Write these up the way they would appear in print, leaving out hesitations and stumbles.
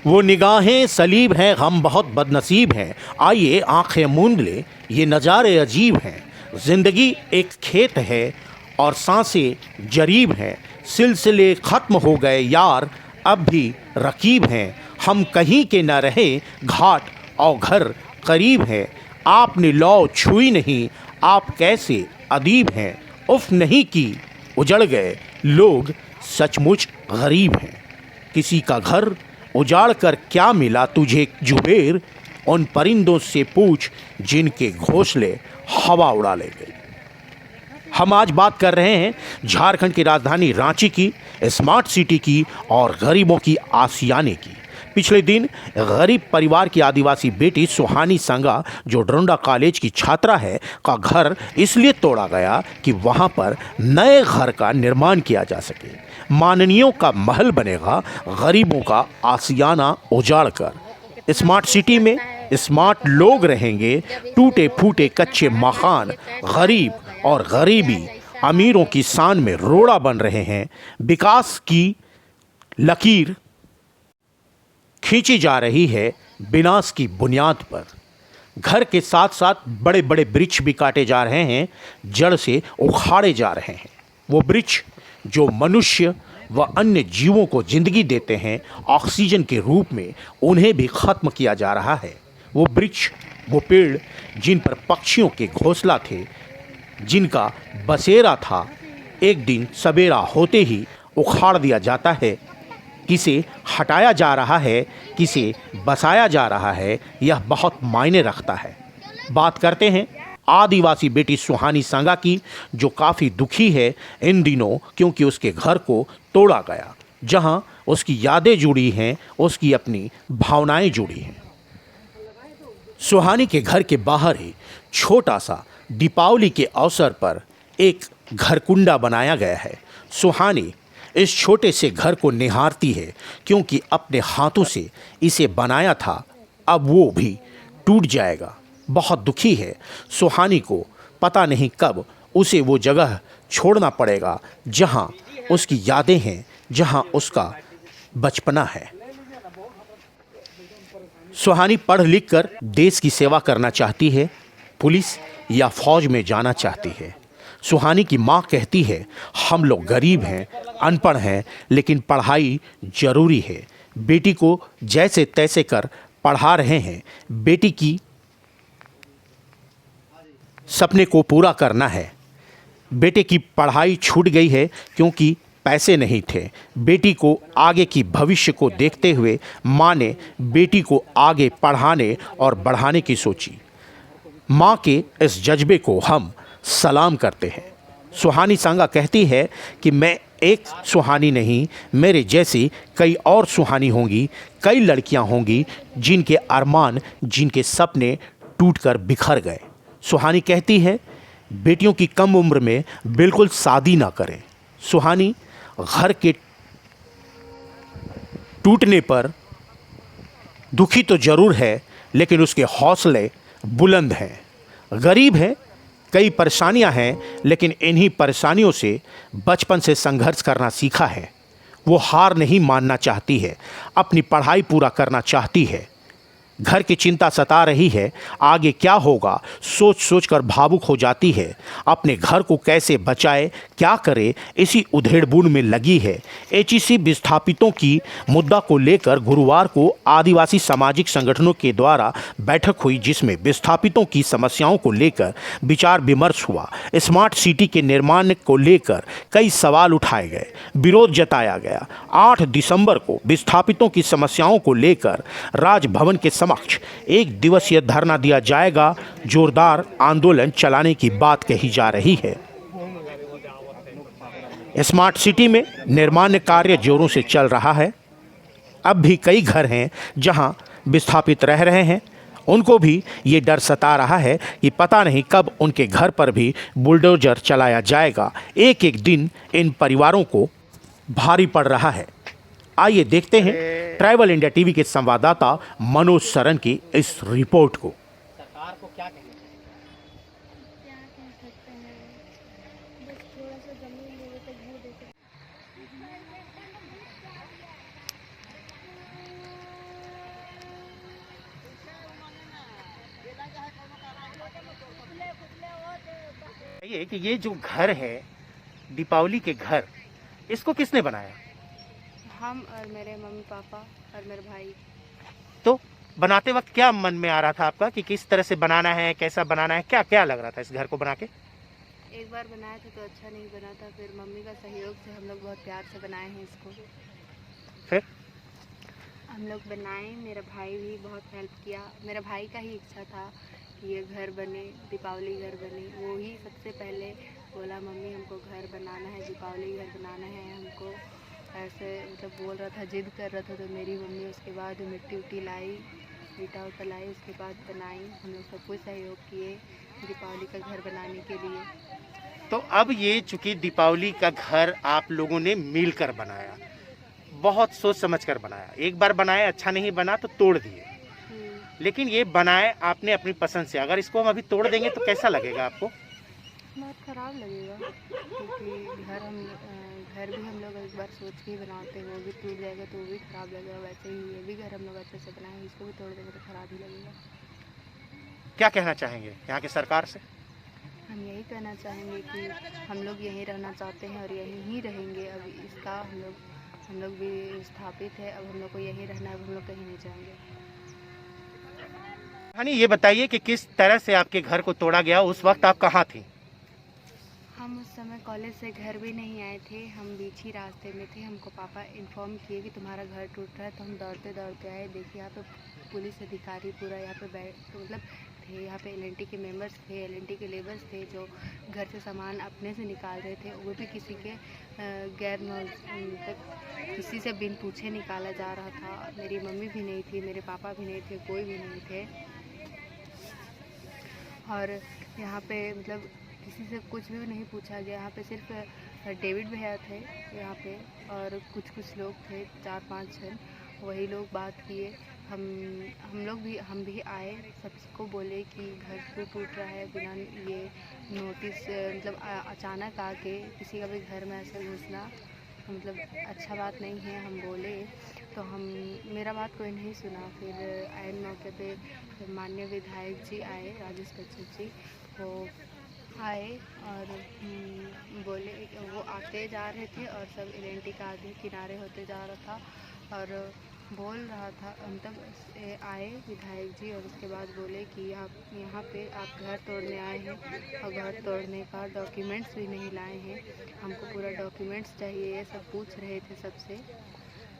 वो निगाहें सलीब हैं, हम बहुत बदनसीब हैं। आइए आंखें मूंद ले, ये नज़ारे अजीब हैं। ज़िंदगी एक खेत है और सांसें जरीब हैं। सिलसिले ख़त्म हो गए यार, अब भी रकीब हैं। हम कहीं के न रहे, घाट और घर करीब हैं। आपने लौ छुई नहीं, आप कैसे अदीब हैं। उफ नहीं की, उजड़ गए लोग, सचमुच गरीब हैं। किसी का घर उजाड़ कर क्या मिला तुझे जुबेर, उन परिंदों से पूछ जिनके घोंसले हवा उड़ा ले गई। हम आज बात कर रहे हैं झारखंड की राजधानी रांची की, स्मार्ट सिटी की और गरीबों की आसियाने की। पिछले दिन गरीब परिवार की आदिवासी बेटी सुहानी संगा, जो डरोंडा कॉलेज की छात्रा है, का घर इसलिए तोड़ा गया कि वहां पर नए घर का निर्माण किया जा सके। माननीयों का महल बनेगा, गरीबों का आसियाना उजाड़ कर। स्मार्ट सिटी में स्मार्ट लोग रहेंगे, टूटे फूटे कच्चे मकान गरीब और गरीबी अमीरों की शान में रोड़ा बन रहे हैं। विकास की लकीर खींची जा रही है विनाश की बुनियाद पर। घर के साथ साथ बड़े बड़े वृक्ष भी काटे जा रहे हैं, जड़ से उखाड़े जा रहे हैं। वो वृक्ष जो मनुष्य व अन्य जीवों को जिंदगी देते हैं, ऑक्सीजन के रूप में, उन्हें भी खत्म किया जा रहा है। वो वृक्ष, वो पेड़ जिन पर पक्षियों के घोंसला थे, जिनका बसेरा था, एक दिन सवेरा होते ही उखाड़ दिया जाता है। किसे हटाया जा रहा है, किसे बसाया जा रहा है, यह बहुत मायने रखता है। बात करते हैं आदिवासी बेटी सुहानी संगा की, जो काफ़ी दुखी है इन दिनों, क्योंकि उसके घर को तोड़ा गया। जहां उसकी यादें जुड़ी हैं, उसकी अपनी भावनाएं जुड़ी हैं। सुहानी के घर के बाहर ही छोटा सा दीपावली के अवसर पर एक घरकुंडा बनाया गया है। सुहानी इस छोटे से घर को निहारती है, क्योंकि अपने हाथों से इसे बनाया था, अब वो भी टूट जाएगा। बहुत दुखी है सुहानी को, पता नहीं कब उसे वो जगह छोड़ना पड़ेगा जहां उसकी यादें हैं, जहां उसका बचपना है। सुहानी पढ़ लिख कर देश की सेवा करना चाहती है, पुलिस या फौज में जाना चाहती है। सुहानी की माँ कहती है, हम लोग गरीब हैं, अनपढ़ हैं, लेकिन पढ़ाई जरूरी है। बेटी को जैसे तैसे कर पढ़ा रहे हैं। बेटी की सपने को पूरा करना है। बेटे की पढ़ाई छूट गई है क्योंकि पैसे नहीं थे। बेटी को आगे की भविष्य को देखते हुए माँ ने बेटी को आगे पढ़ाने और बढ़ाने की सोची। माँ के इस जज्बे को हम सलाम करते हैं। सुहानी संगा कहती है कि मैं एक सुहानी नहीं, मेरे जैसी कई और सुहानी होंगी, कई लड़कियां होंगी जिनके अरमान, जिनके सपने टूटकर बिखर गए। सुहानी कहती है, बेटियों की कम उम्र में बिल्कुल शादी ना करें। सुहानी घर के टूटने पर दुखी तो जरूर है, लेकिन उसके हौसले बुलंद हैं। गरीब है, कई परेशानियां हैं, लेकिन इन्हीं परेशानियों से बचपन से संघर्ष करना सीखा है। वो हार नहीं मानना चाहती है, अपनी पढ़ाई पूरा करना चाहती है। घर की चिंता सता रही है, आगे क्या होगा सोच सोच कर भावुक हो जाती है। अपने घर को कैसे बचाए, क्या करे, इसी उधेड़बुन में लगी है। एचईसी विस्थापितों की मुद्दा को लेकर गुरुवार को आदिवासी सामाजिक संगठनों के द्वारा बैठक हुई, जिसमें विस्थापितों की समस्याओं को लेकर विचार विमर्श हुआ। स्मार्ट सिटी के निर्माण को लेकर कई सवाल उठाए गए, विरोध जताया गया। 8 दिसंबर को विस्थापितों की समस्याओं को लेकर राजभवन के समक्ष एक दिवसीय धरना दिया जाएगा। जोरदार आंदोलन चलाने की बात कही जा रही है। स्मार्ट सिटी में निर्माण कार्य जोरों से चल रहा है। अब भी कई घर हैं जहां विस्थापित रह रहे हैं। उनको भी ये डर सता रहा है कि पता नहीं कब उनके घर पर भी बुलडोजर चलाया जाएगा। एक एक दिन इन परिवारों को भारी पड़ रहा है। आइए देखते हैं ट्राइबल इंडिया टीवी के संवाददाता मनोज सरन की इस रिपोर्ट को। सरकार को क्या कहें? क्या कह सकते हैं, बस थोड़ा सा जमीन मेरे को वो देते। ये कि ये जो घर है, दीपावली के घर, इसको किसने बनाया? हम और मेरे मम्मी पापा और मेरे भाई। तो बनाते वक्त क्या मन में आ रहा था आपका कि किस तरह से बनाना है, कैसा बनाना है, क्या क्या लग रहा था इस घर को बना के? एक बार बनाया था तो अच्छा नहीं बना था, फिर मम्मी का सहयोग से हम लोग बहुत प्यार से बनाए हैं इसको। फिर हम लोग बनाए, मेरा भाई भी बहुत हेल्प किया। मेरा भाई का ही इच्छा था कि ये घर बने, दीपावली घर बने। वो ही सबसे पहले बोला मम्मी हमको घर बनाना है, दीपावली घर बनाना है हमको, ऐसे मतलब बोल रहा था, जिद कर रहा था। तो मेरी मम्मी उसके बाद मिट्टी उट्टी लाई, ईटा उटा लाई, उसके बाद बनाई। हम लोग सब कुछ सहयोग किए दीपावली का घर बनाने के लिए। तो अब ये चूंकि दीपावली का घर आप लोगों ने मिलकर बनाया, बहुत सोच समझ कर बनाया। एक बार बनाया, अच्छा नहीं बना तो तोड़ दिए, लेकिन ये बनाए आपने अपनी पसंद से। अगर इसको हम अभी तोड़ देंगे तो कैसा लगेगा आपको? बहुत ख़राब लगेगा, क्योंकि घर भी हम लोग एक बार सोच के ही बनाते हैं, वो भी टूट जाएगा तो वो भी ख़राब लगेगा। वैसे ही ये भी घर हम लोग अच्छे से बनाए, इसको भी तोड़ देंगे तो ख़राब ही लगेगा। क्या कहना चाहेंगे यहाँ की सरकार से? हम यही कहना चाहेंगे कि हम लोग यहीं रहना चाहते हैं और यहीं ही रहेंगे। अब इसका हम लोग भी स्थापित है, अब हम लोग को यहीं रहना है, अब हम लोग कहीं नहीं जाएंगे। हानी, ये बताइए कि किस तरह से आपके घर को तोड़ा गया, उस वक्त आप कहाँ थी? हम उस समय कॉलेज से घर भी नहीं आए थे, हम बीच ही रास्ते में थे। हमको पापा इन्फॉर्म किए कि तुम्हारा घर टूट रहा है, तो हम दौड़ते दौड़ते आए। देखिए यहाँ पे पुलिस अधिकारी पूरा यहाँ पे मतलब थे, यहाँ पे एलएनटी के मेंबर्स थे, एलएनटी के लेबर्स थे जो घर से सामान अपने से निकाल रहे थे। वो भी किसी के मतलब किसी से बिन पूछे निकाला जा रहा था। मेरी मम्मी भी नहीं थी, मेरे पापा भी नहीं थे, कोई भी नहीं थे। और यहाँ पे मतलब किसी से कुछ भी नहीं पूछा गया। यहाँ पे सिर्फ डेविड भैया थे यहाँ पे, और कुछ लोग थे, 4-5 जन, वही लोग बात किए। हम भी आए, सबको बोले कि घर क्यों टूट रहा है बिना ये नोटिस, मतलब अचानक आके किसी का भी घर में ऐसे घुसना मतलब अच्छा बात नहीं है। हम बोले तो मेरा बात कोई नहीं सुना। फिर आयन मौके पे माननीय विधायक जी आए, राजेश कच्छप जी, वो आए और बोले, वो आते जा रहे थे और सब एलएनटी का आगे किनारे होते जा रहा था और बोल रहा था। तब आए विधायक जी और उसके बाद बोले कि आप यहाँ पे आप घर तोड़ने आए हैं और घर तोड़ने का डॉक्यूमेंट्स भी नहीं लाए हैं, हमको पूरा डॉक्यूमेंट्स चाहिए, ये सब पूछ रहे थे सबसे।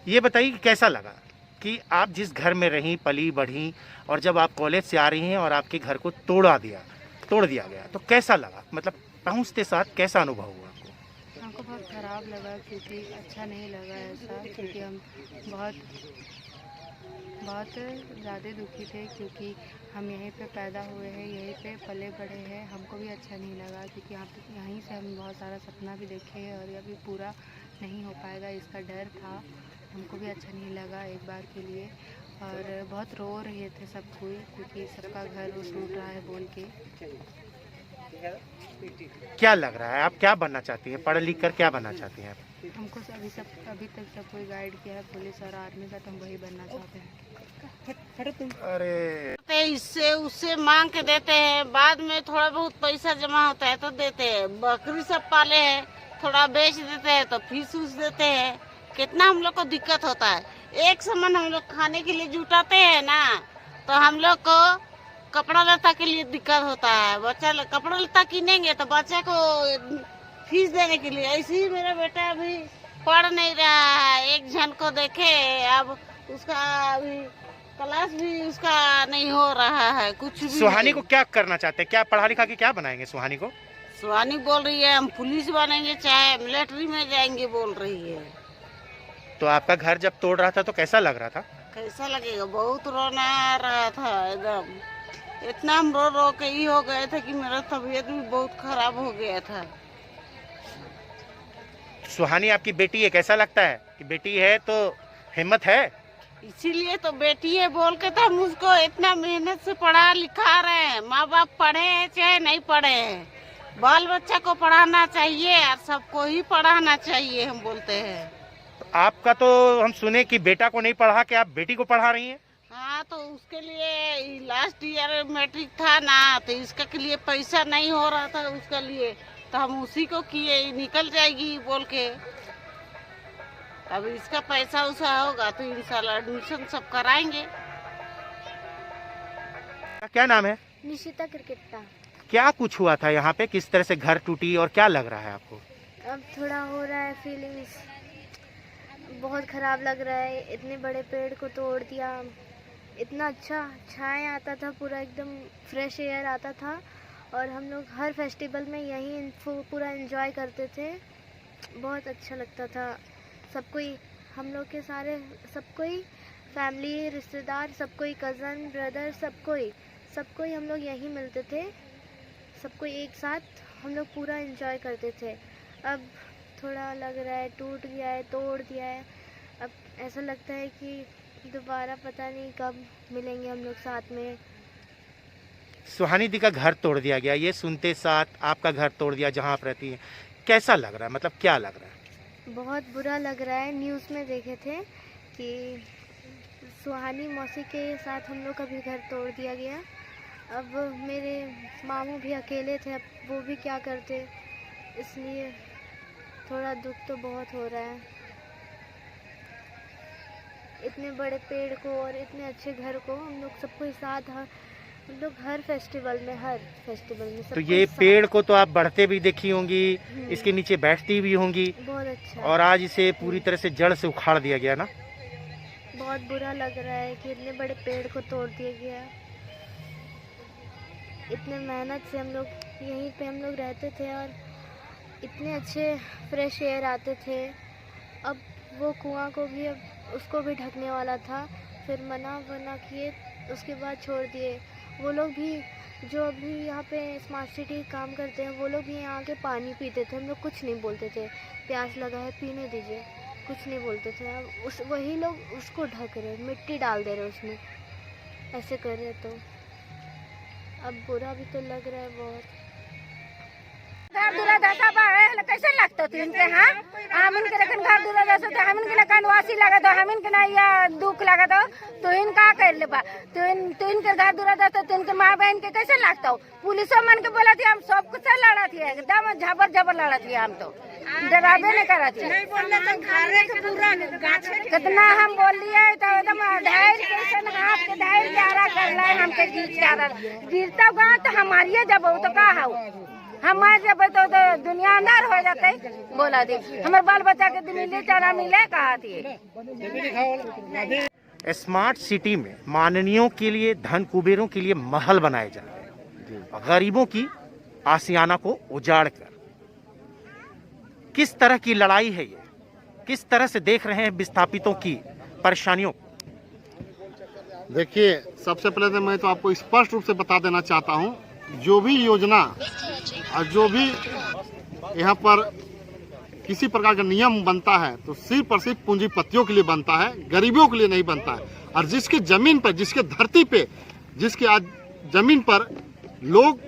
ये बताइए कि कैसा लगा कि आप जिस घर में रहीं, पली बढ़ी, और जब आप कॉलेज से आ रही हैं और आपके घर को तोड़ दिया गया, तो कैसा लगा? मतलब पहुँचते साथ कैसा अनुभव हुआ आपको? हमको बहुत ख़राब लगा, क्योंकि अच्छा नहीं लगा ऐसा, क्योंकि हम बहुत ज़्यादा दुखी थे, क्योंकि हम यहीं पे पैदा हुए हैं, यहीं पे पले बड़े हैं। हमको भी अच्छा नहीं लगा, क्योंकि यहीं से हम बहुत सारा सपना भी देखे हैं और ये भी पूरा नहीं हो पाएगा, इसका डर था। हमको भी अच्छा नहीं लगा एक बार के लिए, और बहुत रो रहे थे सब कोई, क्योंकि सबका घर वो टूट रहा है बोल के। क्या लग रहा है, आप क्या बनना चाहती हैं? पढ़ लिख कर क्या बनना चाहती हैं आप? हमको अभी तक सब कोई गाइड किया है, पुलिस और आर्मी का, तो हम वही बनना चाहते हैं। अरे इससे उससे मांग के देते हैं, बाद में थोड़ा बहुत पैसा जमा होता है तो देते हैं। बकरी सब पाले हैं, थोड़ा बेच देते हैं तो फीस उस देते हैं। कितना हम लोग को दिक्कत होता है। एक सामान हम लोग खाने के लिए जुटाते हैं ना, तो हम लोग को कपड़ा लता के लिए दिक्कत होता है। बच्चा कपड़ा लता किनेंगे तो बच्चे को फीस देने के लिए। ऐसे ही मेरा बेटा अभी पढ़ नहीं रहा है, एक जन को देखे, अब उसका अभी क्लास भी उसका नहीं हो रहा है, कुछ भी। सुहानी को क्या करना चाहते हैं? क्या पढ़ा लिखा के क्या बनाएंगे सुहानी को? सुहानी बोल रही है हम पुलिस बनेंगे, चाहे मिलिट्री में जाएंगे बोल रही है। तो आपका घर जब तोड़ रहा था तो कैसा लग रहा था? कैसा लगेगा, बहुत रोना आ रहा था एकदम। इतना हम रो के ही हो गए थे कि मेरा तबीयत भी बहुत खराब हो गया था। सुहानी आपकी बेटी है, कैसा लगता है कि बेटी है तो हिम्मत है? इसीलिए तो बेटी है बोल के तो हम उसको इतना मेहनत से पढ़ा लिखा रहे हैं। माँ बाप पढ़े हैं चाहे नहीं पढ़े हैं, बाल बच्चा को पढ़ाना चाहिए और सबको ही पढ़ाना चाहिए, हम बोलते हैं। आपका तो हम सुने कि बेटा को नहीं पढ़ा के आप बेटी को पढ़ा रही हैं, हाँ तो उसके लिए लास्ट ईयर मैट्रिक था ना, तो इसका के लिए पैसा नहीं हो रहा था उसके लिए, तो हम उसी को किए, निकल जाएगी बोल के। अब इसका पैसा उसा होगा तो इंशाल्लाह एडमिशन सब कराएंगे। क्या नाम है? निशिता क्रिकेटा। क्या कुछ हुआ था यहाँ पे, किस तरह से घर टूटी और क्या लग रहा है आपको? अब थोड़ा हो रहा है फीलिंग्स, बहुत ख़राब लग रहा है। इतने बड़े पेड़ को तोड़ दिया, इतना अच्छा छाया आता था, पूरा एकदम फ्रेश एयर आता था, और हम लोग हर फेस्टिवल में यहीं पूरा एंजॉय करते थे। बहुत अच्छा लगता था। सब कोई, हम लोग के सारे सब कोई फैमिली, रिश्तेदार, सब कोई कज़न, ब्रदर, सब कोई हम लोग यहीं मिलते थे। सब कोई एक साथ हम लोग पूरा एंजॉय करते थे। अब थोड़ा लग रहा है टूट गया है, तोड़ दिया है। अब ऐसा लगता है कि दोबारा पता नहीं कब मिलेंगे हम लोग साथ में। सुहानी दी का घर तोड़ दिया गया, ये सुनते साथ आपका घर तोड़ दिया जहाँ आप रहती हैं, कैसा लग रहा है, मतलब क्या लग रहा है? बहुत बुरा लग रहा है। न्यूज़ में देखे थे कि सुहानी मौसी के साथ हम लोग का भी घर तोड़ दिया गया। अब मेरे मामू भी अकेले थे, अब वो भी क्या करते, इसलिए थोड़ा दुख तो बहुत हो रहा है। इतने बड़े पेड़ को और इतने अच्छे घर को हम लोग सबको साथ, हम लोग हर फेस्टिवल में तो ये पेड़ को तो आप बढ़ते भी देखी होंगी, इसके नीचे बैठती भी होंगी, बहुत अच्छा। और आज इसे पूरी तरह से जड़ से उखाड़ दिया गया ना। बहुत बुरा लग रहा है कि इतने बड़े पेड़ को तोड़ दिया गया। इतने मेहनत से हम लोग यहीं पे हम लोग रहते थे और इतने अच्छे फ्रेश एयर आते थे। अब वो कुआं को भी, अब उसको भी ढकने वाला था, फिर मना किए, उसके बाद छोड़ दिए। वो लोग भी जो अभी यहाँ पे स्मार्ट सिटी काम करते हैं, वो लोग भी यहाँ के पानी पीते थे। हम लोग कुछ नहीं बोलते थे, प्यास लगा है पीने दीजिए, कुछ नहीं बोलते थे। अब वही लोग उसको ढक रहे, मिट्टी डाल दे रहे उसमें, ऐसे कर रहे। तो अब बुरा भी तो लग रहा है बहुत। घर दुरादशा बा कैसे लगता थी इनके? हाँ, हमिन के लेकिन घर दुरादशा तो हमिन के लेकिन वासी लगा दो, हमिन के ना या दुख लगा दो, तो इनका कर ले बा, तो इनके घर दुरादशा, तो इनके माँ बहन के कैसे लगता हो? पुलिसों मन के बोला थी, हम सब कुछ लड़ा थी, एकदम झबर लड़ा थी, हम तो डराबे नहीं करा थी। कितना हम बोल लिए, तो एकदम धैर्य कैसे हाथ के धैर्य चारा कर रहा है, हमके गिरता गाँव तो हमारी जब हो तो का हो, हमारे जब तो दुनिया अंदर हो जाते। बोला दी हमारे बाल बच्चा के मिले चारा मिले कहा थी। स्मार्ट सिटी में माननीयों के लिए, धन कुबेरों के लिए महल बनाए जा रहे हैं, गरीबों की आशियाना को उजाड़ कर। किस तरह की लड़ाई है ये, किस तरह से देख रहे हैं विस्थापितों की परेशानियों को? देखिए, सबसे पहले तो मैं तो आपको स्पष्ट रूप से बता देना चाहता हूं, जो भी योजना और जो भी यहाँ पर किसी प्रकार का नियम बनता है तो सिर्फ और सिर्फ पूंजीपतियों के लिए बनता है, गरीबों के लिए नहीं बनता है। और जिसके जमीन पर, जिसके धरती पे, जिसके आज जमीन पर लोग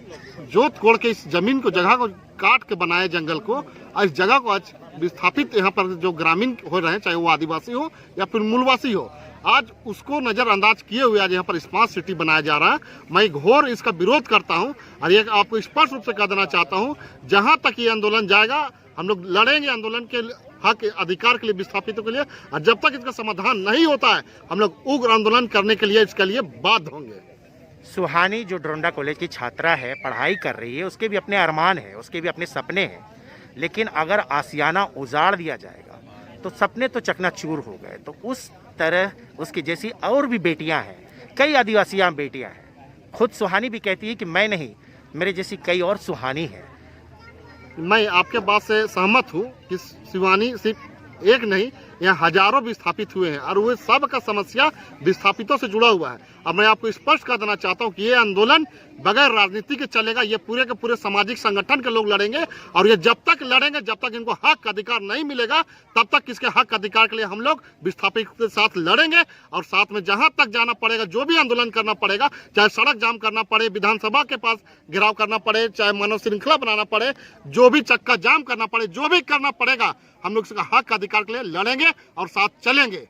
जोत कोड़ के इस जमीन को, जगह को काट के बनाए जंगल को, और इस जगह को आज विस्थापित यहाँ पर जो ग्रामीण हो रहे हैं, चाहे वो आदिवासी हो या फिर मूलवासी हो, आज उसको नजरअंदाज किए हुए आज यहाँ पर स्मार्ट सिटी बनाया जा रहा है। मैं घोर इसका विरोध करता हूँ और ये आपको स्पष्ट रूप से कह देना चाहता हूँ, जहाँ तक ये आंदोलन जाएगा हम लोग लड़ेंगे आंदोलन के हक, अधिकार के लिए, विस्थापितों के लिए, और जब तक इसका समाधान नहीं होता है हम लोग उग्र आंदोलन करने के लिए, इसके लिए बाध्य होंगे। सुहानी जो डोरंडा कॉलेज की छात्रा है, पढ़ाई कर रही है, उसके भी अपने अरमान है, उसके भी अपने सपने हैं, लेकिन अगर आशियाना उजाड़ दिया जाएगा तो सपने तो चकनाचूर हो गए। तो उस तरह उसकी जैसी और भी बेटियां हैं, कई आदिवासी बेटियां हैं। खुद सुहानी भी कहती है कि मैं नहीं, मेरे जैसी कई और सुहानी है। मैं आपके बात से सहमत हूँ कि शिवानी सिर्फ एक नहीं, यहाँ हजारों विस्थापित हुए हैं और वो सब का समस्या विस्थापितों से जुड़ा हुआ है। अब मैं आपको स्पष्ट कर देना चाहता हूँ कि ये आंदोलन बगैर राजनीति के चलेगा। ये पूरे के पूरे सामाजिक संगठन के लोग लड़ेंगे और ये जब तक लड़ेंगे, जब तक इनको हक अधिकार नहीं मिलेगा, तब तक इसके हक अधिकार के लिए हम लोग विस्थापित के साथ लड़ेंगे। और साथ में जहां तक जाना पड़ेगा, जो भी आंदोलन करना पड़ेगा, चाहे सड़क जाम करना पड़े, विधानसभा के पास घेराव करना पड़े, चाहे मानव श्रृंखला बनाना पड़े, जो भी चक्का जाम करना पड़े, जो भी करना पड़ेगा, हम लोग इसका हक अधिकार के लिए लड़ेंगे और साथ चलेंगे।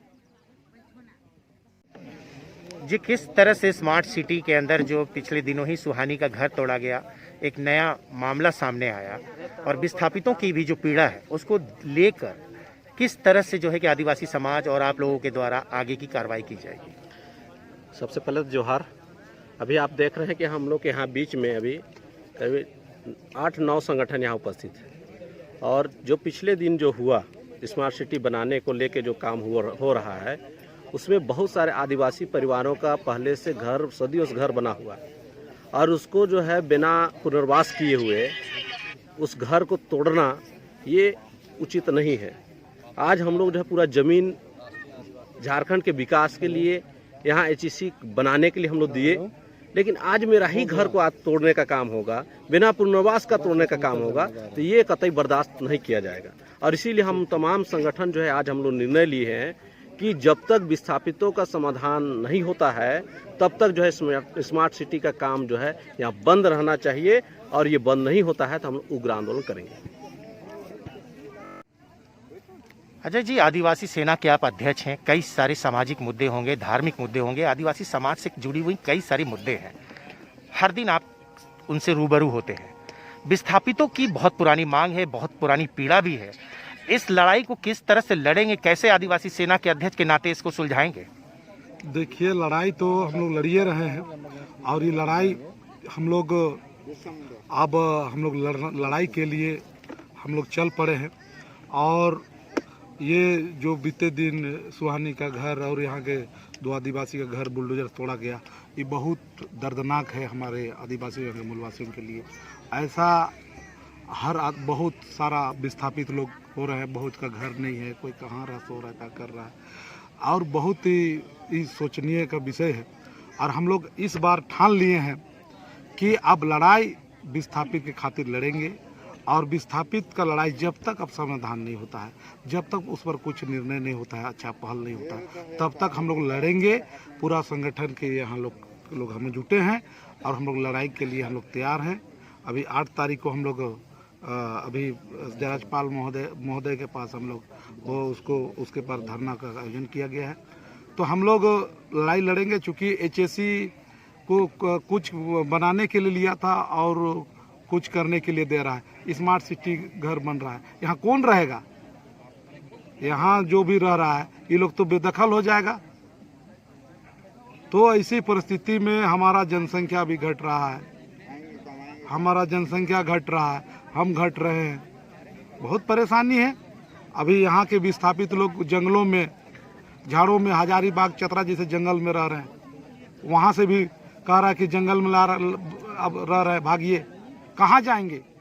जी, किस तरह से स्मार्ट सिटी के अंदर जो पिछले दिनों ही सुहानी का घर तोड़ा गया, एक नया मामला सामने आया और विस्थापितों की भी जो पीड़ा है उसको लेकर किस तरह से जो है कि आदिवासी समाज और आप लोगों के द्वारा आगे की कार्रवाई की जाएगी? सबसे पहले तो जोहार। अभी आप देख रहे हैं कि हम लोग के यहाँ बीच में अभी करीब 8-9 संगठन यहाँ उपस्थित है और जो पिछले दिन जो हुआ स्मार्ट सिटी बनाने को लेके जो काम हो रहा है उसमें बहुत सारे आदिवासी परिवारों का पहले से घर सदियों से घर बना हुआ है और उसको जो है बिना पुनर्वास किए हुए उस घर को तोड़ना ये उचित नहीं है। आज हम लोग जो है पूरा ज़मीन झारखंड के विकास के लिए यहाँ HEC बनाने के लिए हम लोग दिए, लेकिन आज मेरा ही घर को आज तोड़ने का काम होगा, बिना पुनर्वास का तोड़ने का काम होगा, तो ये कतई बर्दाश्त नहीं किया जाएगा। और इसीलिए हम तमाम संगठन जो है आज हम लोग निर्णय लिए हैं कि जब तक विस्थापितों का समाधान नहीं होता है तब तक जो है स्मार्ट सिटी का काम जो है यहाँ बंद रहना चाहिए और ये बंद नहीं होता है तो हम लोग उग्र आंदोलन करेंगे। अजय जी, आदिवासी सेना के आप अध्यक्ष हैं, कई सारे सामाजिक मुद्दे होंगे, धार्मिक मुद्दे होंगे, आदिवासी समाज से जुड़ी हुई कई सारे मुद्दे हैं, हर दिन आप उनसे रूबरू होते हैं। विस्थापितों की बहुत पुरानी मांग है, बहुत पुरानी पीड़ा भी है। इस लड़ाई को किस तरह से लड़ेंगे, कैसे आदिवासी सेना के अध्यक्ष के नाते इसको सुलझाएंगे? देखिए, लड़ाई तो हम लोग लड़िए रहे हैं और ये लड़ाई हम लोग लड़ाई के लिए हम लोग चल पड़े हैं। और ये जो बीते दिन सुहानी का घर और यहाँ के 2 आदिवासी का घर बुलडोजर तोड़ा गया, ये बहुत दर्दनाक है हमारे आदिवासी और मूलवासियों के लिए। ऐसा बहुत सारा विस्थापित लोग हो रहे हैं, बहुत का घर नहीं है, कोई कहाँ रह सो रहा है, क्या कर रहा है, और बहुत ही सोचनीय का विषय है। और हम लोग इस बार ठान लिए हैं कि अब लड़ाई विस्थापित के खातिर लड़ेंगे और विस्थापित का लड़ाई जब तक अब समाधान नहीं होता है, जब तक उस पर कुछ निर्णय नहीं होता है, अच्छा पहल नहीं होता है, तब तक हम लोग लड़ेंगे। पूरा संगठन के यहाँ लोग हम जुटे हैं और हम लोग लड़ाई के लिए हम लोग तैयार हैं। अभी 8 तारीख को हम लोग अभी राज्यपाल महोदय के पास हम लोग उसके पर धरना का आयोजन किया गया है। तो हम लोग लड़ाई लड़ेंगे, चूँकि HEC को कुछ बनाने के लिए लिया था और कुछ करने के लिए दे रहा है। स्मार्ट सिटी घर बन रहा है, यहाँ कौन रहेगा? यहाँ जो भी रह रहा है ये लोग तो बेदखल हो जाएगा। तो ऐसी परिस्थिति में हमारा जनसंख्या भी घट रहा है, हम घट रहे हैं, बहुत परेशानी है। अभी यहाँ के विस्थापित लोग जंगलों में, झाड़ों में, हजारीबाग चतरा जैसे जंगल में रह रहे हैं, वहाँ से भी कह रहा है कि जंगल में रह रहे, भागिए, कहाँ जाएंगे?